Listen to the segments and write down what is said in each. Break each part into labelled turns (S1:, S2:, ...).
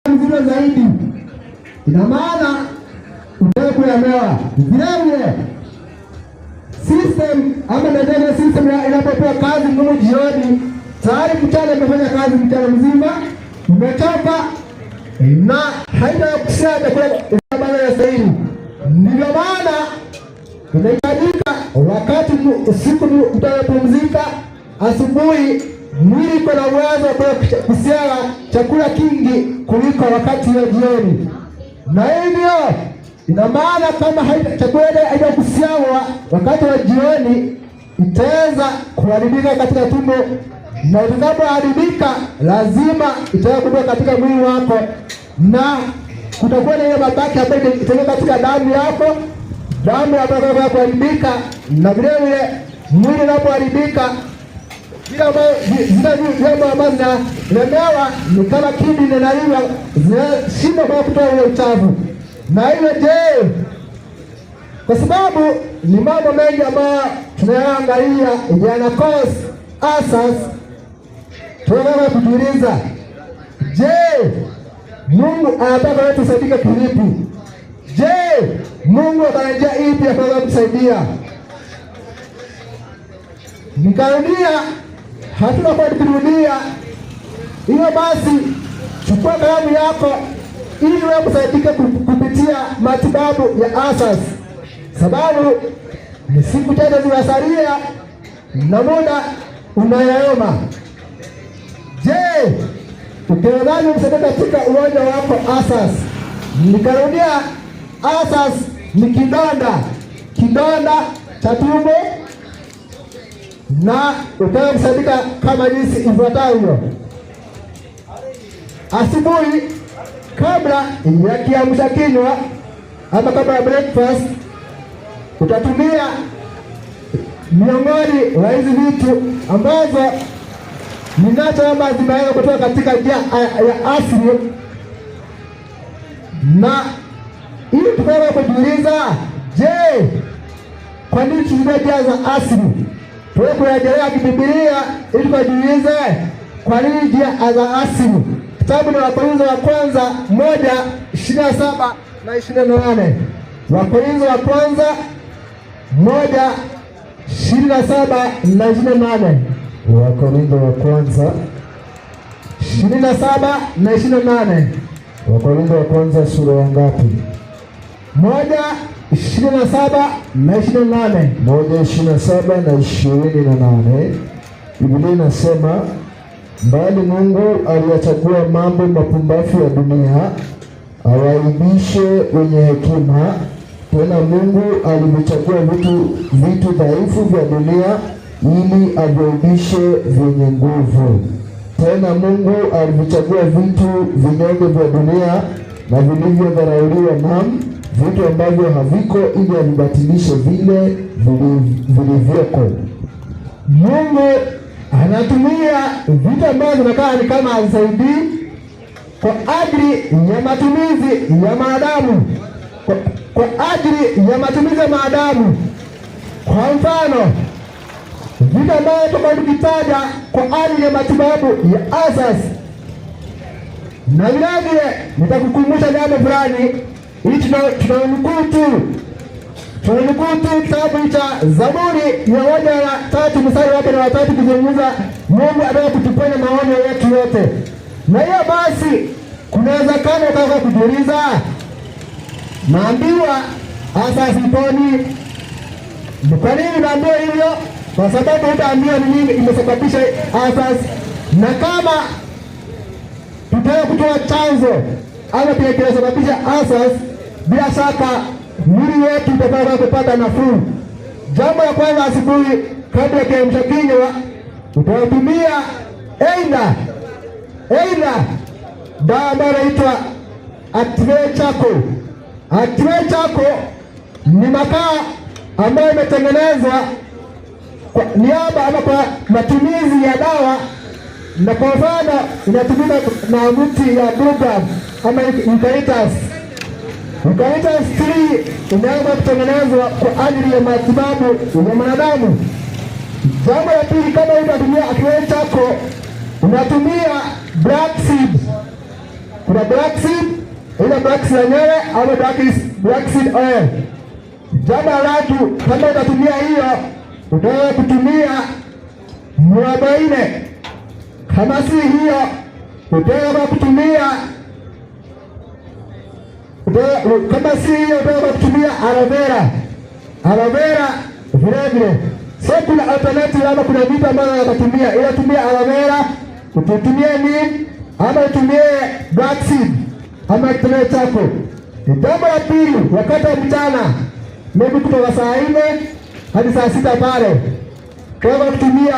S1: mzuri zaidi. Ina maana utawe kuelewa vile system ama ndio system inapopewa kazi ngumu jioni, tayari mchana umefanya kazi mchana mzima, umetoka na haina kusema kwa baada ya sahihi. Ndio maana inahitajika wakati usiku utapumzika, asubuhi mwili kwa uwezo wa kusiaga chakula kingi kuliko wakati wa jioni. Na hivyo ina maana kama chakula haijakusiagwa wakati wa jioni, itaweza kuharibika katika tumbo, na itakapoharibika lazima itakuwa katika mwili wako, na kutakuwa na ile mabaki ambayo itakuwa katika damu yako, damu ambayo kuharibika, na vile vile mwili unapoharibika vile ambazo zinalemewa ni kama kidney na liver zinashindwa kwa kutoa ile uchafu. Na hivyo kwa sababu ni mambo mengi ambayo tunayaangalia yana cause asas, tunataka kujiuliza, Mungu anataka wetu tusaidike kivipi? Mungu ana njia ipi ya kutusaidia? Nikarudia, hatuna kwa kurudia. Hiyo basi, chukua kalamu yako ili wewe kusaidika kupitia matibabu ya asas, sababu ni siku chache zinasalia na muda unayoma. Ukiwadhani msaidika katika uwanja wako asas? Nikarudia, asas ni kidonda cha tumbo, na utawe kusaidika kama jinsi ifuatavyo. Asubuhi kabla ya kiamsha kinywa ama kabla ya breakfast, utatumia miongoni wa hizi vitu ambazo ninacho ama zimeweza kutoka katika njia ya asili. Na ili tukaweza kujiuliza, kwa nini tunatumia njia za asili? Tuwe kurejelea kibibilia ili tukajiulize kwa nini njia za asili. Kitabu ni Wakorintho wa kwanza 1:27 na 28. Wakorintho wa kwanza 1:27 na 28.
S2: Wakorintho wa kwanza
S1: 27 na 28.
S2: Wakorintho wa kwanza sura ya ngapi?
S1: 1:27 na 28.
S2: 1:27 na 28. Biblia inasema, bali Mungu aliyachagua mambo mapumbavu ya dunia awaibishe wenye hekima. Tena Mungu alivichagua vitu dhaifu vya dunia ili aviaibishe vyenye nguvu. Tena Mungu alivichagua vitu vinyonge vya dunia na vilivyodharauliwa, naam, vitu ambavyo haviko, ili avibatilishe vile vilivyoko.
S1: Mungu anatumia vitu ambavyo vinakaa ni kama hazisaidii kwa ajili ya matumizi ya maadamu, kwa ajili ya matumizi ya maadamu. Kwa mfano, vitu ambavyo tutakuwa tukitaja kwa ajili ya matibabu ya asas. Na vilevile nitakukumbusha jambo fulani, ili tunanukuu kitabu cha Zaburi ya 1:3 mstari wake wa 3 kuzungumza Mungu anataka kutuponya maonyo yetu yote. Na hiyo basi kunawezekana kama kujiuliza, naambiwa asas iponi. Kwa nini naambiwa hivyo? Kwa sababu utaambiwa ni nini imesababisha asas, na kama tutaka kutoa chanzo ama pia kinasababisha asas, bila shaka mwili wetu utapata kupata nafuu. Jambo la kwanza, asubuhi kabla ya kiamsha kinywa utatumia aidha dawa ambayo inaitwa Activate Charcoal. Activate Charcoal ni makaa ambayo imetengenezwa kwa niaba ama kwa matumizi ya dawa, na kwa mfano inatumika na mti ya Bluegum ama Eucalyptus. Eucalyptus tree inaweza kutengenezwa kwa ajili ya matibabu ya mwanadamu. Jambo la pili, kama unatumia Activate Charcoal, unatumia black seed. kuna black seed, ile black seed yenyewe au black seed oil. Jambo la tatu, kama utatumia hiyo, utaweza kutumia mwarobaini. Kama si hiyo, utaweza kutumia aloe vera. Aloe vera vile vile. Sio kuna alternative ama kuna vitu ambavyo wanatumia. Ila tumia aloe vera, utumie neem ama utumie black seed ama kitoweo chako. Jambo la pili, wakati wa mchana, maybe kutoka saa 4 hadi saa 6 pale, tunaweza kutumia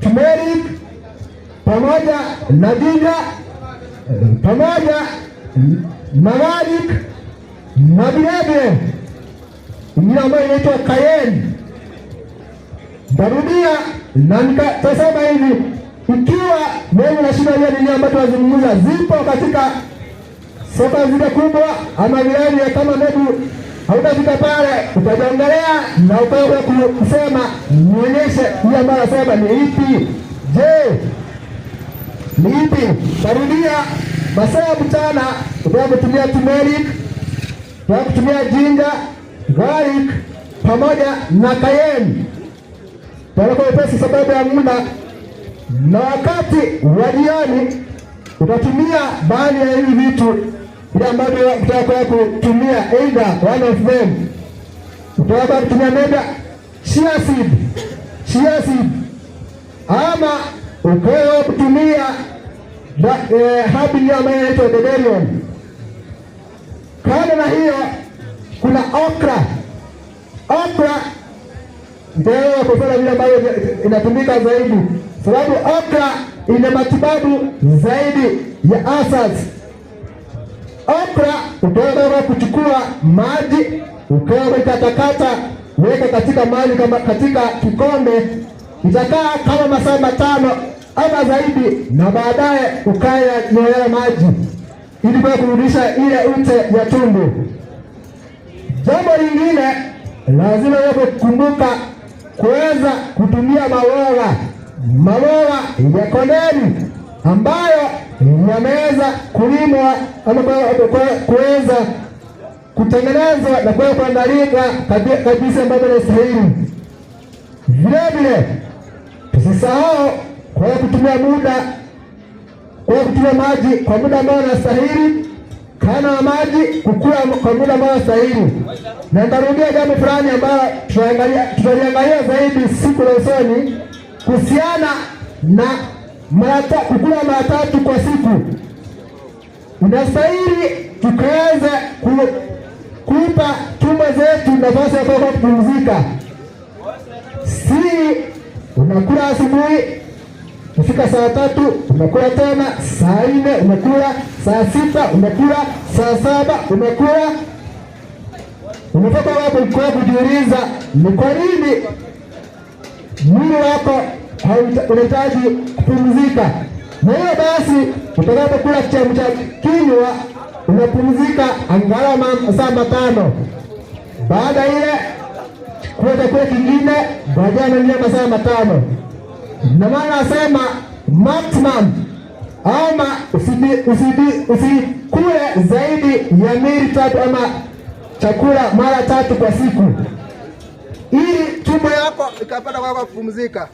S1: turmeric pamoja na ginger pamoja na garlic na vilevile ingine ambayo inaitwa cayenne. Tarudia na nitasema hivi, ikiwa mimi na shida hiyo nini ambayo tunazungumza zipo katika soko zile kubwa ama vilevile, kama maybe hautafika pale, utajangalia na utaenda kusema nionyeshe hiyo ambayo nasema ni ipi. Je, ni ipi? Tarudia masaa ya mchana, utaweza kutumia turmeric, utaweza kutumia ginger, garlic pamoja na cayenne. Tutakuwa pesa sababu ya muda. Na wakati wa jioni utatumia baadhi ya hivi vitu ile ambavyo utakuwa kutumia, either one of them. Utakuwa kutumia maybe chia seed ama ukawa kutumia habi ambayo inaitwa Dederion. Kando na hiyo kuna okra ndio kwa vile ambayo inatumika zaidi, sababu okra ina matibabu zaidi ya ulcers. Okra utaweza kuchukua maji ukawa katakata, weka katika maji kama katika kikombe, itakaa kama masaa 5 ama zaidi, na baadaye ukaya nyoya maji ili kwa kurudisha ile ute ya tumbo. Jambo lingine lazima wewe kukumbuka kuweza kutumia mawoga ya kondeni ambayo yameweza kulimwa ama kuweza kutengenezwa na kwa kuandalika kabisa ambayo inastahili. Vile vile tusisahau kwa kutumia maji kwa muda ambao unastahili, kana wa maji kukua kwa muda ambao unastahili. Na nitarudia jambo fulani ambalo tutaliangalia zaidi siku za usoni kuhusiana na kukula mara 3 kwa siku. Inastahili tukaweze kuipa tumbo zetu nafasi ya kupumzika. Si unakula asubuhi, kufika saa 3 unakula tena, saa 4 unakula, saa 6 unakula, saa 7 unakula. Unatoka hapo kwa kujiuliza ni kwa nini mwili wako unahitaji kupumzika. Na hiyo basi utakapokula kiamsha kinywa unapumzika angalau masaa 5. Baada ile kula chakula kingine baadaye na masaa 5. Na maana nasema maximum ama usikule zaidi ya mili 3 ama chakula mara 3 kwa siku, ili tumbo yako ikapata kwa kupumzika.